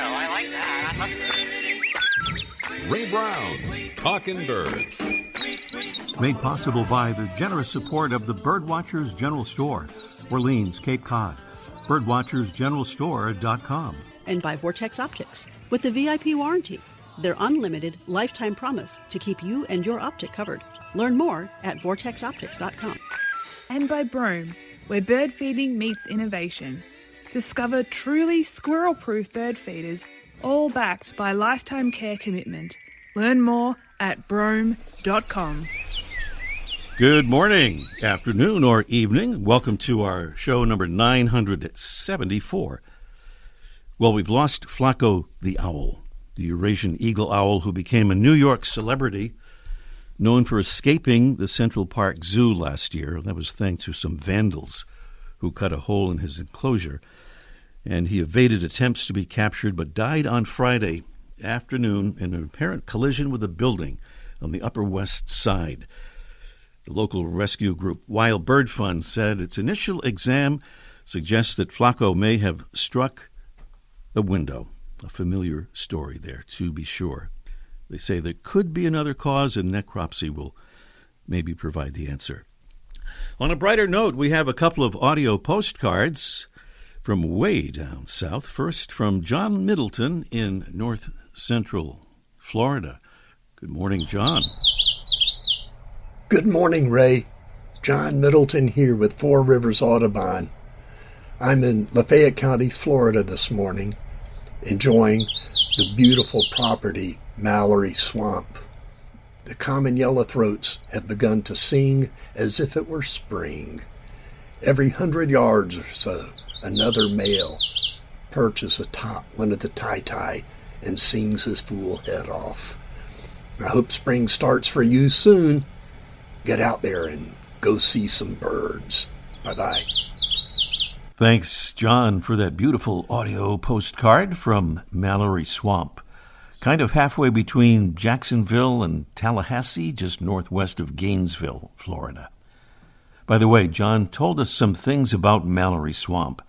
I like that. I love Ray Brown's Talking Birds. Made possible by the generous support of the Birdwatchers General Store, Orleans, Cape Cod. Birdwatchersgeneralstore.com. And by Vortex Optics with the VIP warranty, their unlimited lifetime promise to keep you and your optic covered. Learn more at vortexoptics.com. And by Brome, where bird feeding meets innovation. Discover truly squirrel-proof bird feeders, all backed by lifetime care commitment. Learn more at brome.com. Good morning, afternoon, or evening. Welcome to our show number 974. Well, we've lost Flaco the owl, the Eurasian eagle owl who became a New York celebrity, known for escaping the Central Park Zoo last year. That was thanks to some vandals who cut a hole in his enclosure. And he evaded attempts to be captured, but died on Friday afternoon in an apparent collision with a building on the Upper West Side. The local rescue group Wild Bird Fund said its initial exam suggests that Flaco may have struck a window. A familiar story there, to be sure. They say there could be another cause, and necropsy will maybe provide the answer. On a brighter note, we have a couple of audio postcards from way down south. First, from John Middleton in north central Florida. Good morning, John. Good morning, Ray. John Middleton here with Four Rivers Audubon. I'm in Lafayette County, Florida this morning, enjoying the beautiful property, Mallory Swamp. The common yellowthroats have begun to sing as if it were spring. Every 100 yards or so, another male perches atop one of the tai-tai and sings his fool head off. I hope spring starts for you soon. Get out there and go see some birds. Bye-bye. Thanks, John, for that beautiful audio postcard from Mallory Swamp. Kind of halfway between Jacksonville and Tallahassee, just northwest of Gainesville, Florida. By the way, John told us some things about Mallory Swamp,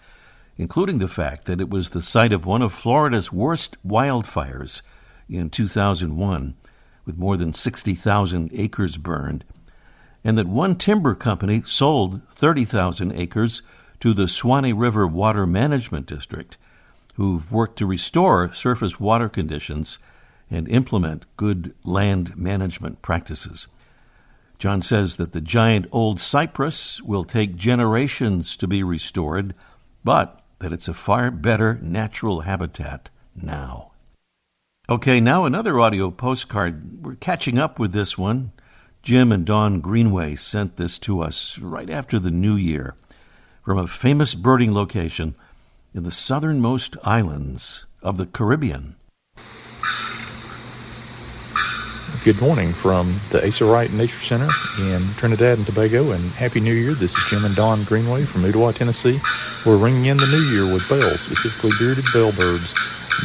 including the fact that it was the site of one of Florida's worst wildfires in 2001, with more than 60,000 acres burned, and that one timber company sold 30,000 acres to the Swanee River Water Management District, who've worked to restore surface water conditions and implement good land management practices. John says that the giant old cypress will take generations to be restored, but that it's a far better natural habitat now. Okay, now another audio postcard. We're catching up with this one. Jim and Dawn Greenway sent this to us right after the New Year from a famous birding location in the southernmost islands of the Caribbean. Good morning from the Asa Wright Nature Center in Trinidad and Tobago, and Happy New Year. This is Jim and Dawn Greenway from Ottawa, Tennessee. We're ringing in the new year with bells, specifically bearded bellbirds,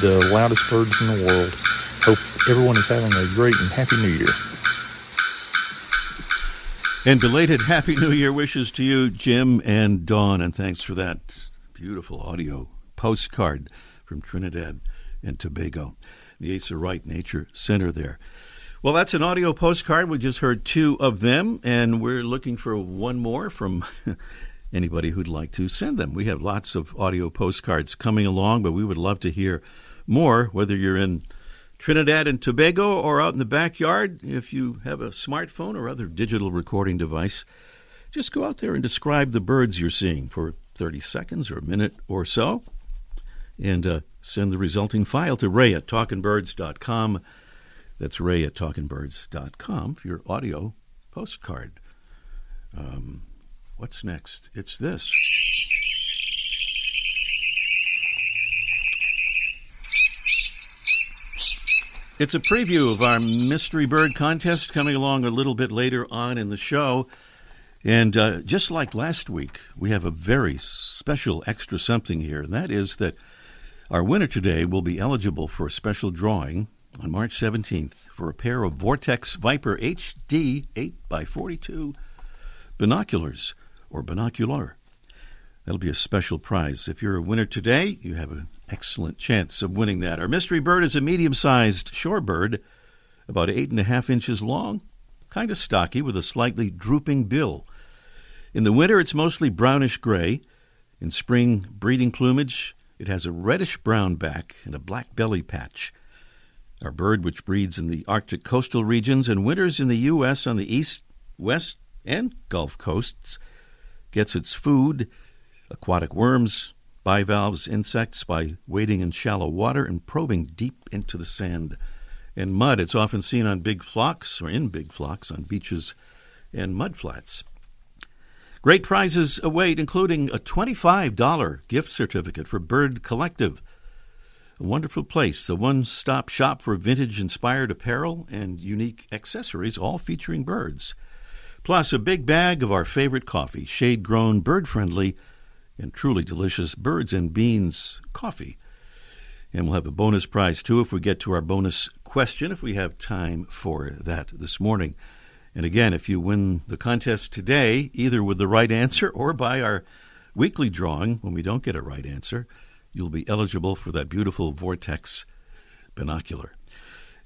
the loudest birds in the world. Hope everyone is having a great and happy new year. And belated Happy New Year wishes to you, Jim and Dawn, and thanks for that beautiful audio postcard from Trinidad and Tobago, the Asa Wright Nature Center there. Well, that's an audio postcard. We just heard two of them, and we're looking for one more from anybody who'd like to send them. We have lots of audio postcards coming along, but we would love to hear more, whether you're in Trinidad and Tobago or out in the backyard. If you have a smartphone or other digital recording device, just go out there and describe the birds you're seeing for 30 seconds or a minute or so, and send the resulting file to ray@talkingbirds.com. That's ray@talkingbirds.com for your audio postcard. What's next? It's this. It's a preview of our mystery bird contest coming along a little bit later on in the show. And just like last week, we have a very special extra something here, and that is that our winner today will be eligible for a special drawing on March 17th for a pair of Vortex Viper HD 8x42 binoculars, or binocular. That'll be a special prize. If you're a winner today, you have an excellent chance of winning that. Our mystery bird is a medium-sized shorebird, about 8.5 inches long, kind of stocky with a slightly drooping bill. In the winter, it's mostly brownish-gray. In spring breeding plumage, it has a reddish-brown back and a black belly patch. Our bird, which breeds in the Arctic coastal regions and winters in the U.S. on the east, west, and Gulf coasts, gets its food, aquatic worms, bivalves, insects, by wading in shallow water and probing deep into the sand and mud. It's often seen on big flocks or in big flocks on beaches and mudflats. Great prizes await, including a $25 gift certificate for Bird Collective, a wonderful place, a one-stop shop for vintage-inspired apparel and unique accessories, all featuring birds. Plus, a big bag of our favorite coffee, shade-grown, bird-friendly, and truly delicious Birds and Beans coffee. And we'll have a bonus prize, too, if we get to our bonus question, if we have time for that this morning. And again, if you win the contest today, either with the right answer or by our weekly drawing, when we don't get a right answer, you'll be eligible for that beautiful Vortex binocular.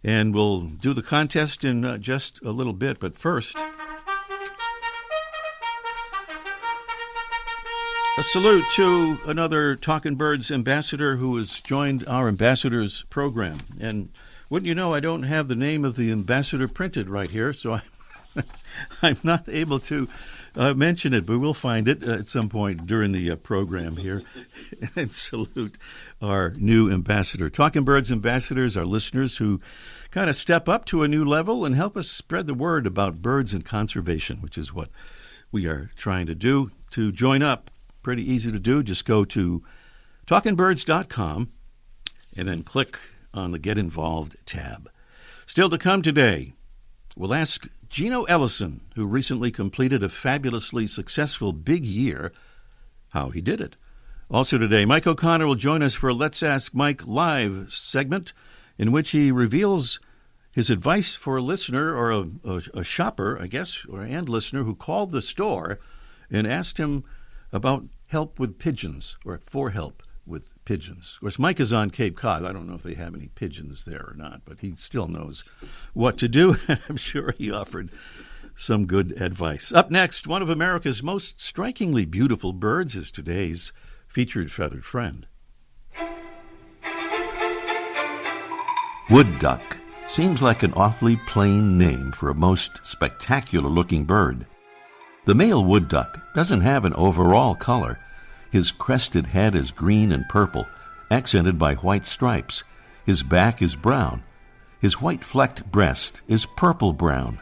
And we'll do the contest in just a little bit, but first, a salute to another Talkin' Birds ambassador who has joined our ambassadors program. And wouldn't you know, I don't have the name of the ambassador printed right here, so I'm not able to mention it, but we'll find it at some point during the program here. And salute our new ambassador. Talkin' Birds ambassadors are listeners who kind of step up to a new level and help us spread the word about birds and conservation, which is what we are trying to do. To join up, pretty easy to do. Just go to talkinbirds.com and then click on the Get Involved tab. Still to come today, we'll ask Gino Ellison, who recently completed a fabulously successful big year, how he did it. Also today, Mike O'Connor will join us for a Let's Ask Mike Live segment in which he reveals his advice for a listener or a shopper, I guess, and listener who called the store and asked him about help with pigeons, or for help with pigeons. Of course, Mike is on Cape Cod. I don't know if they have any pigeons there or not, but he still knows what to do, and I'm sure he offered some good advice. Up next, one of America's most strikingly beautiful birds is today's featured feathered friend. Wood duck seems like an awfully plain name for a most spectacular-looking bird. The male wood duck doesn't have an overall color. His crested head is green and purple, accented by white stripes. His back is brown. His white-flecked breast is purple-brown.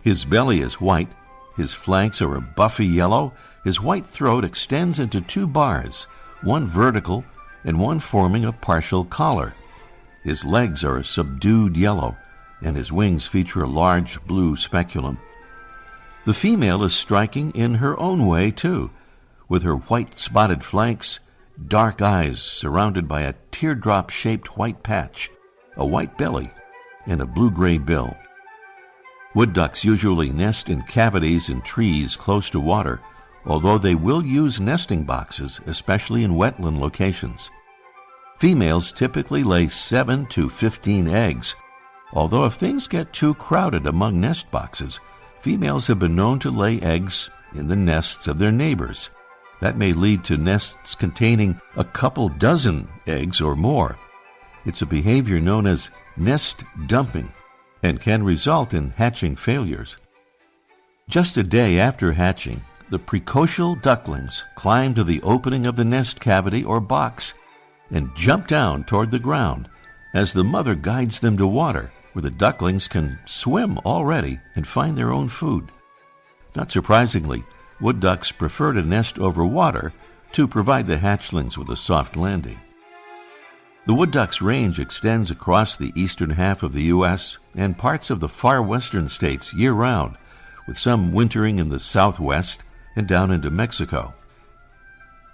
His belly is white. His flanks are a buffy yellow. His white throat extends into 2 bars, one vertical and one forming a partial collar. His legs are a subdued yellow, and his wings feature a large blue speculum. The female is striking in her own way, too, with her white spotted flanks, dark eyes surrounded by a teardrop-shaped white patch, a white belly, and a blue-gray bill. Wood ducks usually nest in cavities in trees close to water, although they will use nesting boxes, especially in wetland locations. Females typically lay 7 to 15 eggs, although if things get too crowded among nest boxes, females have been known to lay eggs in the nests of their neighbors. That may lead to nests containing a couple dozen eggs or more. It's a behavior known as nest dumping and can result in hatching failures. Just a day after hatching, the precocial ducklings climb to the opening of the nest cavity or box and jump down toward the ground as the mother guides them to water, where the ducklings can swim already and find their own food. Not surprisingly, wood ducks prefer to nest over water to provide the hatchlings with a soft landing. The wood duck's range extends across the eastern half of the U.S. and parts of the far western states year-round, with some wintering in the southwest and down into Mexico.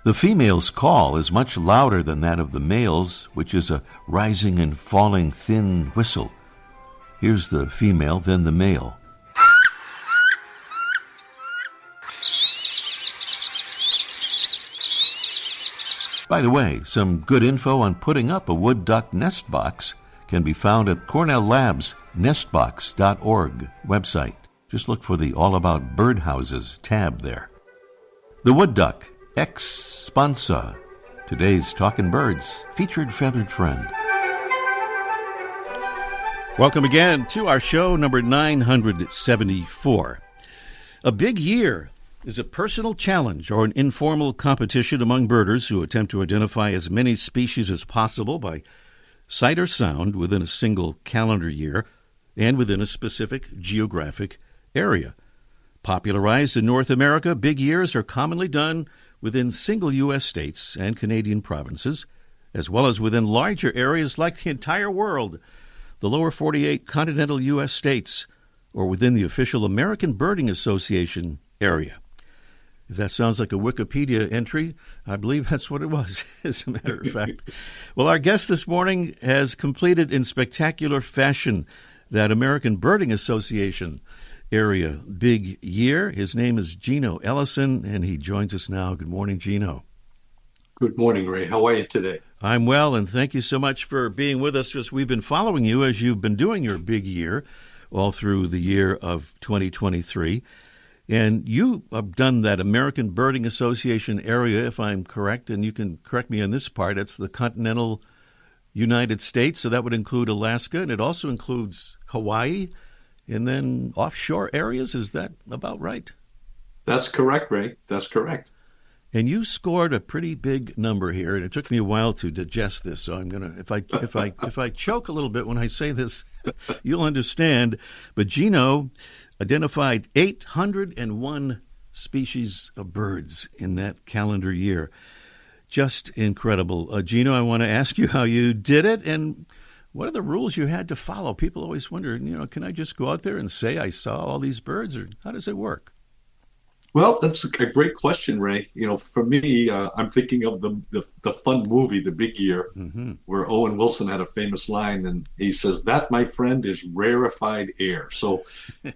The female's call is much louder than that of the male's, which is a rising and falling thin whistle. Here's the female, then the male. By the way, some good info on putting up a wood duck nest box can be found at Cornell Labs nestbox.org website. Just look for the All About Birdhouses tab there. The wood duck, ex sponsa, today's Talkin' Birds featured feathered friend. Welcome again to our show number 974. A big year is a personal challenge or an informal competition among birders who attempt to identify as many species as possible by sight or sound within a single calendar year and within a specific geographic area. Popularized in North America, big years are commonly done within single U.S. states and Canadian provinces, as well as within larger areas like the entire world, the lower 48 continental U.S. states, or within the official American Birding Association area. If that sounds like a Wikipedia entry, I believe that's what it was, as a matter of fact. Well, our guest this morning has completed in spectacular fashion that American Birding Association area big year. His name is Gino Ellison, and he joins us now. Good morning, Gino. Good morning, Ray. How are you today? I'm well, and thank you so much for being with us. Just we've been following you as you've been doing your big year all through the year of 2023. And you have done that American Birding Association area, if I'm correct, and you can correct me on this part. It's the continental United States, so that would include Alaska, and it also includes Hawaii, and then offshore areas. Is that about right? That's correct, Ray. That's correct. And you scored a pretty big number here, and it took me a while to digest this. So I'm gonna, if I choke a little bit when I say this, you'll understand. But Gino identified 801 species of birds in that calendar year. Just incredible. Gino, I want to ask you how you did it, and what are the rules you had to follow? People always wonder, can I just go out there and say I saw all these birds, or how does it work? Well, that's a great question, Ray. For me, I'm thinking of the fun movie, The Big Year, where Owen Wilson had a famous line, and he says, "That, my friend, is rarefied air." So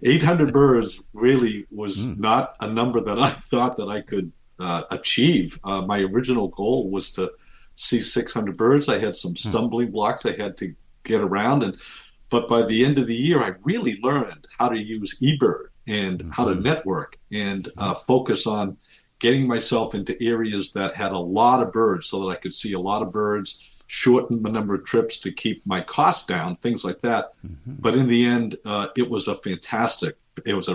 800 birds really was not a number that I thought that I could achieve. My original goal was to see 600 birds. I had some stumbling blocks I had to get around, but by the end of the year, I really learned how to use eBird and how to network and focus on getting myself into areas that had a lot of birds so that I could see a lot of birds, shorten the number of trips to keep my costs down, things like that. But in the end, it was a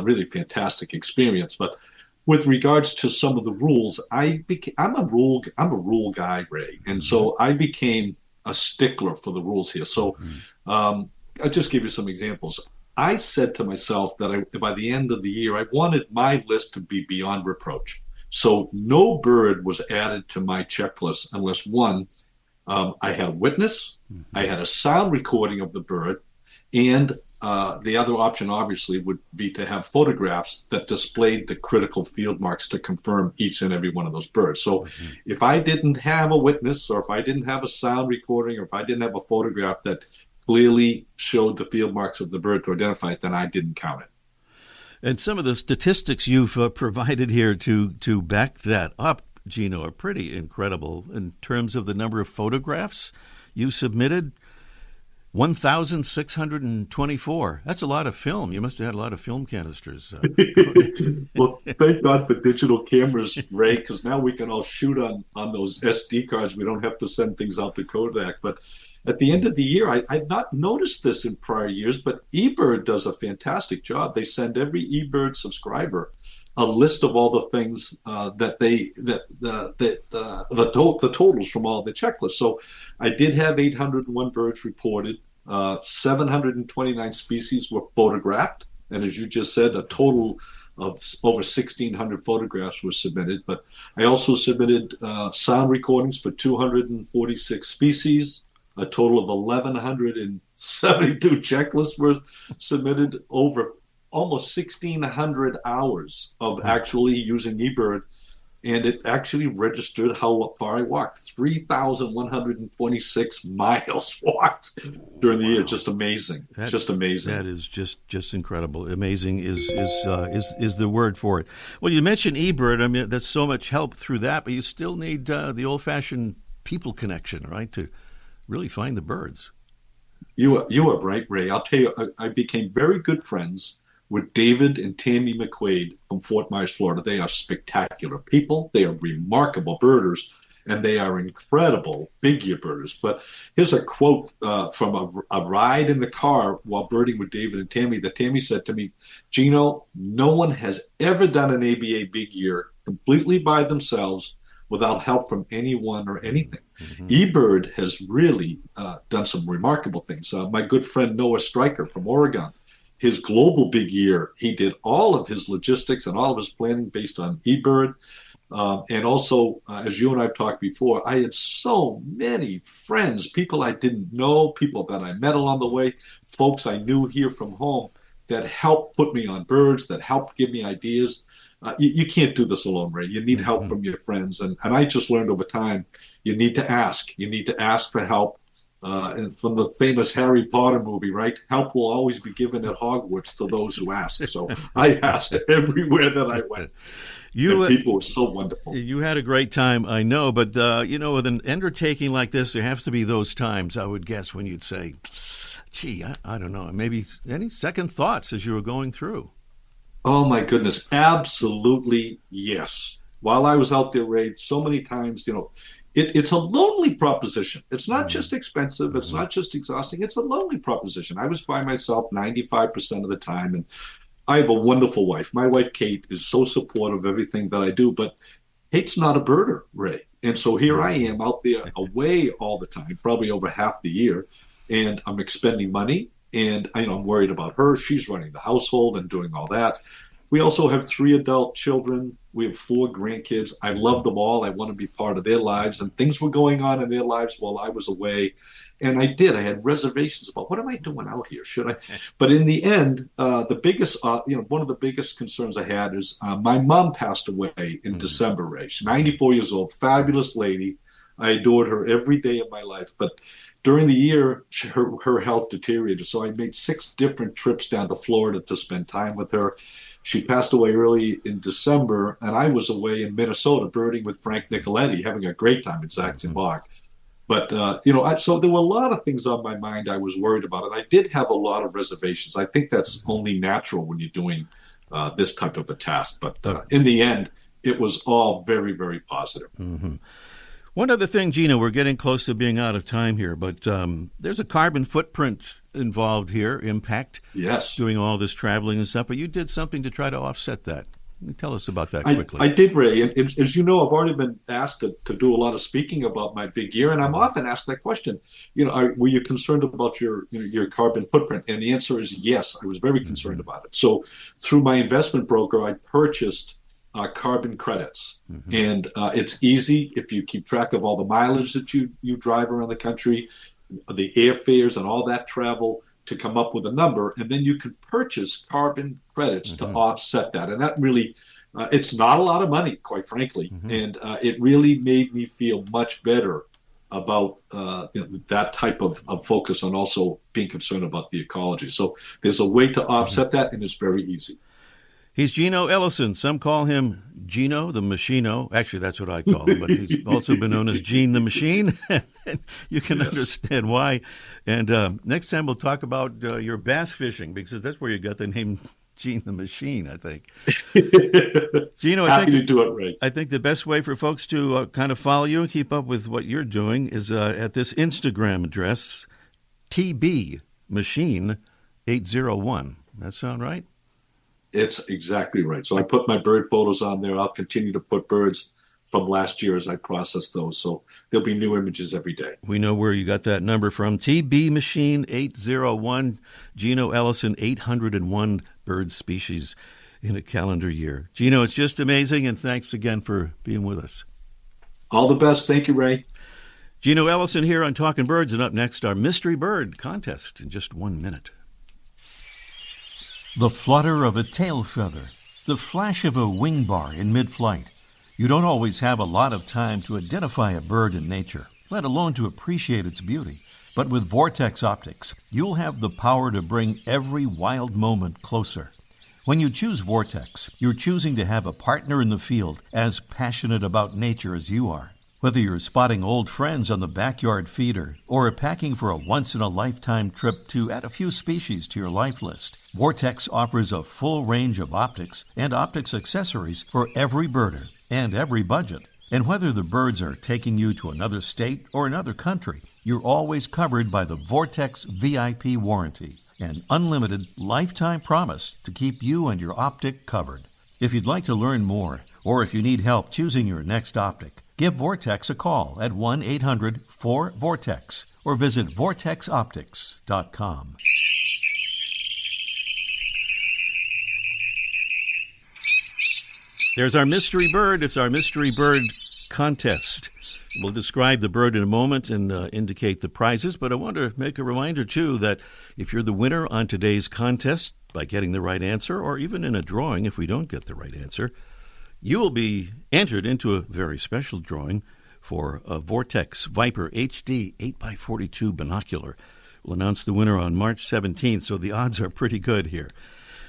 really fantastic experience. But with regards to some of the rules, I'm a rule guy, Ray. And so I became a stickler for the rules here. So I'll just give you some examples. I said to myself that by the end of the year, I wanted my list to be beyond reproach. So no bird was added to my checklist unless, one, I had a witness, I had a sound recording of the bird, and the other option, obviously, would be to have photographs that displayed the critical field marks to confirm each and every one of those birds. So if I didn't have a witness, or if I didn't have a sound recording, or if I didn't have a photograph that clearly showed the field marks of the bird to identify it, then I didn't count it. And some of the statistics you've provided here to back that up, Gino, are pretty incredible in terms of the number of photographs you submitted. 1,624. That's a lot of film. You must have had a lot of film canisters. Well, thank God for digital cameras, Ray, because now we can all shoot on those SD cards. We don't have to send things out to Kodak. But at the end of the year, I'd not noticed this in prior years, but eBird does a fantastic job. They send every eBird subscriber a list of all the things the totals from all the checklists. So I did have 801 birds reported. 729 species were photographed, and as you just said, a total of over 1,600 photographs were submitted. But I also submitted sound recordings for 246 species. A total of 1,172 checklists were submitted, over almost 1,600 hours of actually using eBird. And it actually registered how far I walked. 3,126 miles walked during the year. Just amazing. Just amazing. That is just incredible. Amazing is the word for it. Well, you mentioned eBird. I mean, there's so much help through that, but you still need the old-fashioned people connection, right, to really find the birds. You are right, Ray. I'll tell you, I became very good friends with David and Tammy McQuaid from Fort Myers, Florida. They are spectacular people. They are remarkable birders, and they are incredible big ear birders. But here's a quote from a ride in the car while birding with David and Tammy that Tammy said to me, Gino, no one has ever done an ABA big ear completely by themselves without help from anyone or anything. Mm-hmm. eBird has really done some remarkable things. My good friend Noah Stryker from Oregon, his global big year, he did all of his logistics and all of his planning based on eBird. And also, as you and I have talked before, I had so many friends, people I didn't know, people that I met along the way, folks I knew here from home that helped put me on birds, that helped give me ideas. You can't do this alone, Ray. You need help from your friends. And I just learned over time, you need to ask. You need to ask for help. And from the famous Harry Potter movie, right? Help will always be given at Hogwarts to those who ask. So I asked everywhere that I went. And people were so wonderful. You had a great time, I know. But, with an undertaking like this, there have to be those times, I would guess, when you'd say, gee, I don't know, maybe any second thoughts as you were going through. Oh, my goodness. Absolutely, yes. While I was out there, Ray, so many times, it's a lonely proposition. It's not just expensive. It's not just exhausting. It's a lonely proposition. I was by myself 95% of the time, and I have a wonderful wife. My wife, Kate, is so supportive of everything that I do, but Kate's not a birder, Ray. And so here I am out there away all the time, probably over half the year, and I'm expending money, and I'm worried about her. She's running the household and doing all that. We also have 3 adult children. We have 4 grandkids. I love them all. I want to be part of their lives. And things were going on in their lives while I was away. And I did. I had reservations about what am I doing out here? Should I? But in the end, the biggest, one of the biggest concerns I had is my mom passed away in December, Ray. She's 94 years old, fabulous lady. I adored her every day of my life. But during the year, her health deteriorated. So I made 6 different trips down to Florida to spend time with her. She passed away early in December, and I was away in Minnesota birding with Frank Nicoletti, having a great time at Saxon Bog. But, so there were a lot of things on my mind I was worried about, and I did have a lot of reservations. I think that's only natural when you're doing this type of a task. But in the end, it was all very, very positive. Mm-hmm. One other thing, Gino, we're getting close to being out of time here, but there's a carbon footprint involved here, impact. Yes. Doing all this traveling and stuff, but you did something to try to offset that. Tell us about that quickly. I did, Ray. And as you know, I've already been asked to do a lot of speaking about my big year, and I'm often asked that question. Were you concerned about your carbon footprint? And the answer is yes. I was very concerned about it. So through my investment broker, I purchased carbon credits. And it's easy if you keep track of all the mileage that you drive around the country, the airfares and all that travel, to come up with a number, and then you can purchase carbon credits to offset that. And that really, it's not a lot of money, quite frankly, and it really made me feel much better about that type of focus on also being concerned about the ecology. So there's a way to offset that, and it's very easy. He's Gino Ellison. Some call him Gino the Machino. Actually, that's what I call him, but he's also been known as Gene the Machine. You can understand why. And next time we'll talk about your bass fishing, because that's where you got the name Gene the Machine, I think. Gino, Happy to do it, Ray. I think the best way for folks to kind of follow you and keep up with what you're doing is at this Instagram address, TBMachine801. That sound right? It's exactly right. So I put my bird photos on there. I'll continue to put birds from last year as I process those. So there'll be new images every day. We know where you got that number from. TB Machine 801, Gino Ellison, 801 bird species in a calendar year. Gino, it's just amazing, and thanks again for being with us. All the best. Thank you, Ray. Gino Ellison here on Talking Birds, and up next, our Mystery Bird contest in just 1 minute. The flutter of a tail feather, the flash of a wing bar in mid-flight. You don't always have a lot of time to identify a bird in nature, let alone to appreciate its beauty. But with Vortex Optics, you'll have the power to bring every wild moment closer. When you choose Vortex, you're choosing to have a partner in the field as passionate about nature as you are. Whether you're spotting old friends on the backyard feeder or packing for a once-in-a-lifetime trip to add a few species to your life list, Vortex offers a full range of optics and optics accessories for every birder and every budget. And whether the birds are taking you to another state or another country, you're always covered by the Vortex VIP warranty, an unlimited lifetime promise to keep you and your optic covered. If you'd like to learn more, or if you need help choosing your next optic, give Vortex a call at 1-800-4VORTEX or visit vortexoptics.com. There's our mystery bird. It's our mystery bird contest. We'll describe the bird in a moment and indicate the prizes, but I want to make a reminder, too, that if you're the winner on today's contest by getting the right answer, or even in a drawing if we don't get the right answer, you will be entered into a very special drawing for a Vortex Viper HD 8x42 binocular. We'll announce the winner on March 17th, so the odds are pretty good here.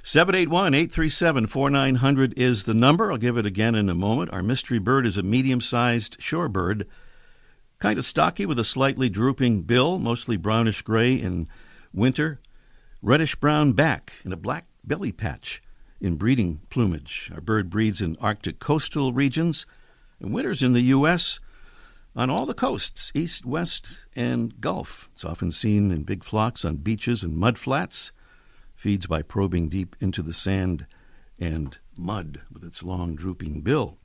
781-837-4900 is the number. I'll give it again in a moment. Our mystery bird is a medium-sized shorebird, kind of stocky with a slightly drooping bill, mostly brownish-gray in winter, reddish-brown back, and a black belly patch in breeding plumage. Our bird breeds in Arctic coastal regions and winters in the U.S. on all the coasts, east, west, and Gulf. It's often seen in big flocks on beaches and mudflats. Feeds by probing deep into the sand and mud with its long, drooping bill.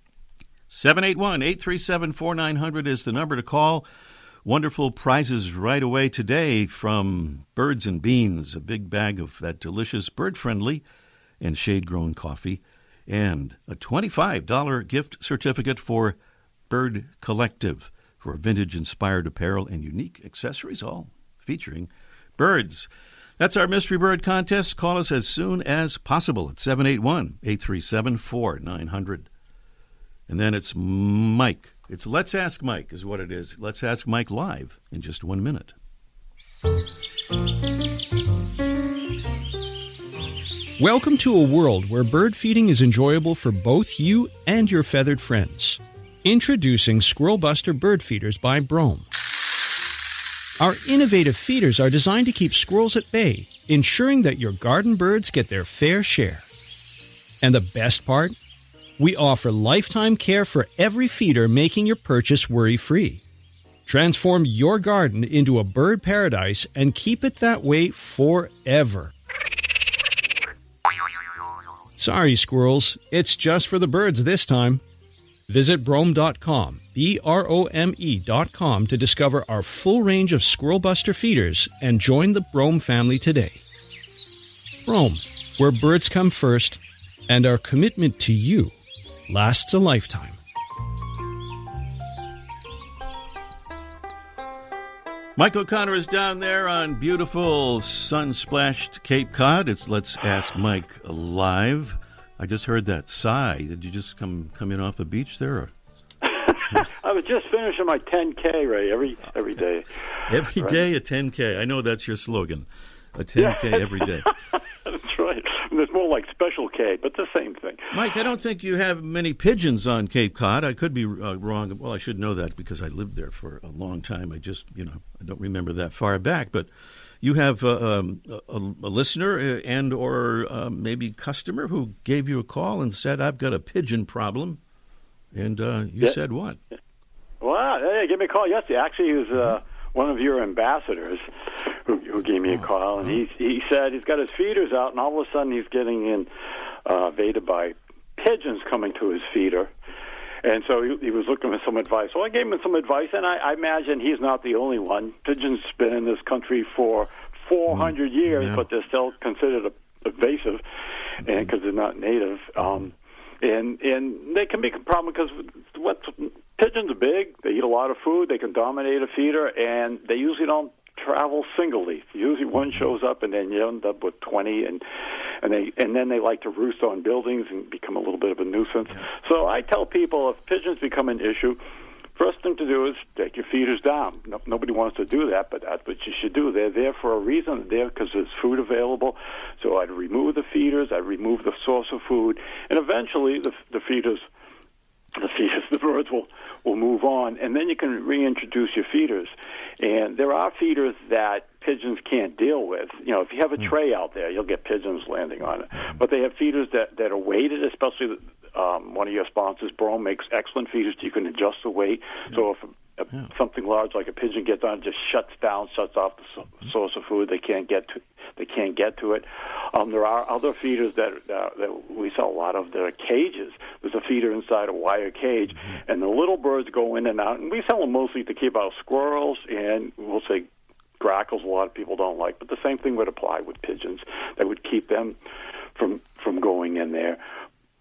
781-837-4900 is the number to call. Wonderful prizes right away today from Birds and Beans, a big bag of that delicious bird-friendly and shade-grown coffee, and a $25 gift certificate for Bird Collective for vintage-inspired apparel and unique accessories, all featuring birds. That's our Mystery Bird contest. Call us as soon as possible at 781-837-4900. And then it's Mike. It's Let's Ask Mike is what it is. Let's Ask Mike live in just 1 minute. Welcome to a world where bird feeding is enjoyable for both you and your feathered friends. Introducing Squirrel Buster Bird Feeders by Brome. Our innovative feeders are designed to keep squirrels at bay, ensuring that your garden birds get their fair share. And the best part? We offer lifetime care for every feeder, making your purchase worry-free. Transform your garden into a bird paradise and keep it that way forever. Sorry, squirrels, it's just for the birds this time. Visit Brome.com, BROME.com, to discover our full range of Squirrel Buster feeders and join the Brome family today. Brome, where birds come first, and our commitment to you lasts a lifetime. Mike O'Connor is down there on beautiful sun-splashed Cape Cod. It's Let's Ask Mike live. I just heard that sigh. Did you just come in off the beach there? Or? I was just finishing my 10K, Ray, every day. Every day a 10K. I know that's your slogan, a 10K every day. That's right. And there's more like Special K, but the same thing. Mike, I don't think you have many pigeons on Cape Cod. I could be wrong. Well, I should know that because I lived there for a long time. I just, I don't remember that far back. But you have a listener and or maybe customer who gave you a call and said, I've got a pigeon problem. And you said what? Well, hey, give me a call yesterday. Actually, he was one of your ambassadors who gave me a call, and he said he's got his feeders out, and all of a sudden he's getting invaded by pigeons coming to his feeder. And so he was looking for some advice. So I gave him some advice, and I imagine he's not the only one. Pigeons been in this country for 400 years, but they're still considered invasive because they're not native. And they can be a problem because pigeons are big. They eat a lot of food. They can dominate a feeder, and they usually don't travel singly. Usually one shows up, and then you end up with 20, and then they like to roost on buildings and become a little bit of a nuisance. Yeah. So I tell people if pigeons become an issue, first thing to do is take your feeders down. Nobody wants to do that, but that's what you should do. They're there for a reason. They're there because there's food available. So I'd remove the feeders. I'd remove the source of food. And eventually the feeders the birds will move on, and then you can reintroduce your feeders. And there are feeders that pigeons can't deal with. If you have a tray out there, you'll get pigeons landing on it. But they have feeders that are weighted, especially one of your sponsors, Brome, makes excellent feeders. You can adjust the weight. So if something large like a pigeon gets on, it just shuts off the source of food. They can't get to it. There are other feeders that we sell a lot of. There are cages. There's a feeder inside a wire cage, and the little birds go in and out. And we sell them mostly to keep out squirrels and, we'll say, grackles. A lot of people don't like, but the same thing would apply with pigeons. That would keep them from going in there.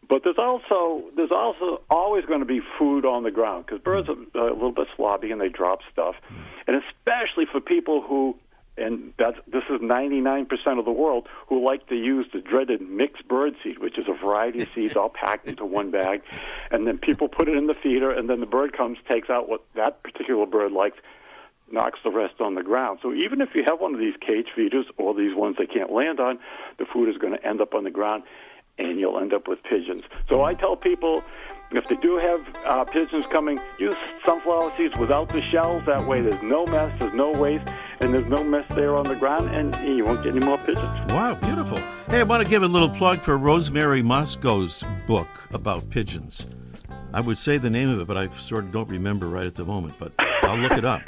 But there's also always going to be food on the ground, because birds are a little bit sloppy and they drop stuff, and especially for people who, and this is 99% of the world, who like to use the dreaded mixed bird seed, which is a variety of seeds all packed into one bag, and then people put it in the feeder, and then the bird comes, takes out what that particular bird likes, knocks the rest on the ground. So even if you have one of these cage feeders or these ones they can't land on, the food is going to end up on the ground, and you'll end up with pigeons. So I tell people, if they do have pigeons coming, use sunflower seeds without the shells. That way there's no mess, there's no waste, and there's no mess there on the ground, and you won't get any more pigeons. Wow, beautiful. Hey, I want to give a little plug for Rosemary Mosco's book about pigeons. I would say the name of it, but I sort of don't remember right at the moment, but I'll look it up.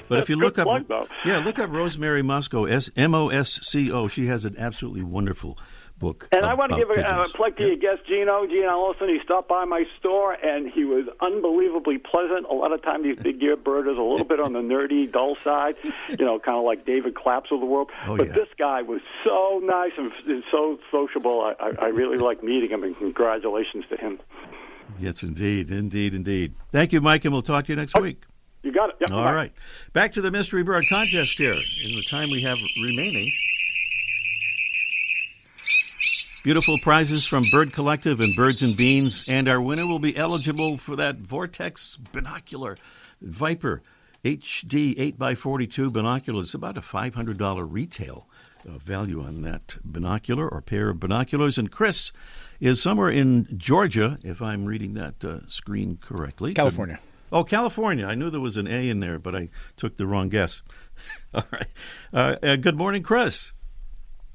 But if you look up, look up Rosemary Mosco, Mosco. She has an absolutely wonderful book. And I want to give a plug to your guest, Gino Ellison. He stopped by my store, and he was unbelievably pleasant. A lot of times these big-eared birders are a little bit on the nerdy, dull side, kind of like David Claps of the world. This guy was so nice and so sociable. I really like meeting him, and congratulations to him. Yes, indeed. Thank you, Mike, and we'll talk to you next week. You got it. Yep, all right. Back to the Mystery Bird Contest here in the time we have remaining. Beautiful prizes from Bird Collective and Birds and Beans, and our winner will be eligible for that Vortex binocular Viper HD 8x42 binocular. It's about a $500 retail value on that binocular or pair of binoculars. And Chris is somewhere in Georgia, if I'm reading that screen correctly. California. California. I knew there was an A in there, but I took the wrong guess. All right. Good morning, Chris.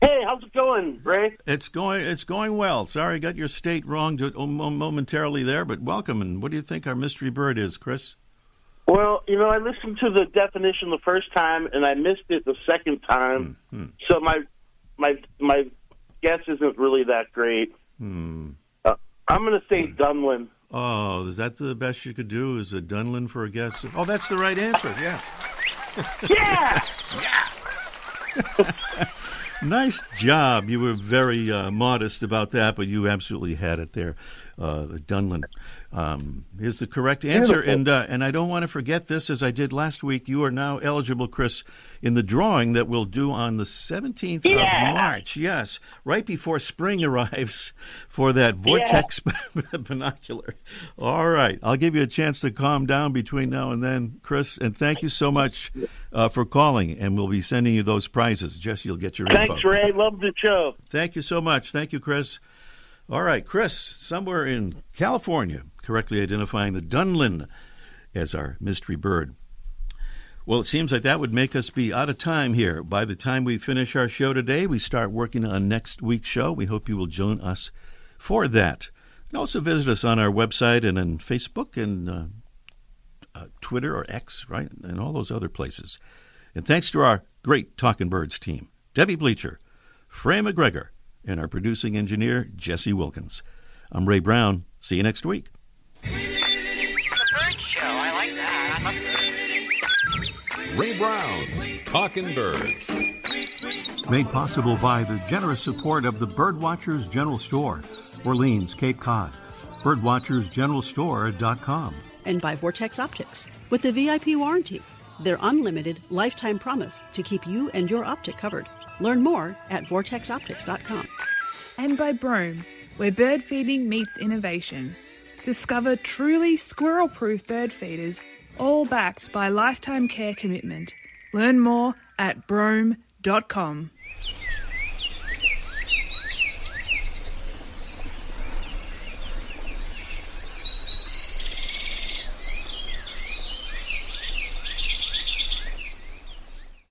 Hey, how's it going, Ray? It's going well. Sorry, I got your state wrong momentarily there, but welcome. And what do you think our mystery bird is, Chris? Well, I listened to the definition the first time, and I missed it the second time. Mm-hmm. So my guess isn't really that great. I'm going to say Dunlin. Oh, is that the best you could do? Is a Dunlin for a guess? Oh, that's the right answer. Yes. Yeah. Nice job. You were very modest about that, but you absolutely had it there. The Dunlin is the correct answer. And I don't want to forget this, as I did last week. You are now eligible, Chris, in the drawing that we'll do on the 17th of March. Yes, right before spring arrives for that Vortex binocular. All right. I'll give you a chance to calm down between now and then, Chris. And thank you so much for calling. And we'll be sending you those prizes. Jess, you'll get your info. Thanks, Ray. Love the show. Thank you so much. Thank you, Chris. All right, Chris, somewhere in California, correctly identifying the Dunlin as our mystery bird. Well, it seems like that would make us be out of time here. By the time we finish our show today, we start working on next week's show. We hope you will join us for that. And also visit us on our website and on Facebook and Twitter or X, right, and all those other places. And thanks to our great Talking Birds team, Debbie Bleacher, Frey McGregor, and our producing engineer, Jesse Wilkins. I'm Ray Brown. See you next week. The bird show. I like that. Ray Brown's Talking Birds. Made possible by the generous support of the Birdwatchers General Store, Orleans, Cape Cod. Birdwatchersgeneralstore.com. And by Vortex Optics, with the VIP warranty, their unlimited lifetime promise to keep you and your optic covered. Learn more at vortexoptics.com. And by Brome, where bird feeding meets innovation. Discover truly squirrel-proof bird feeders, all backed by lifetime care commitment. Learn more at brome.com.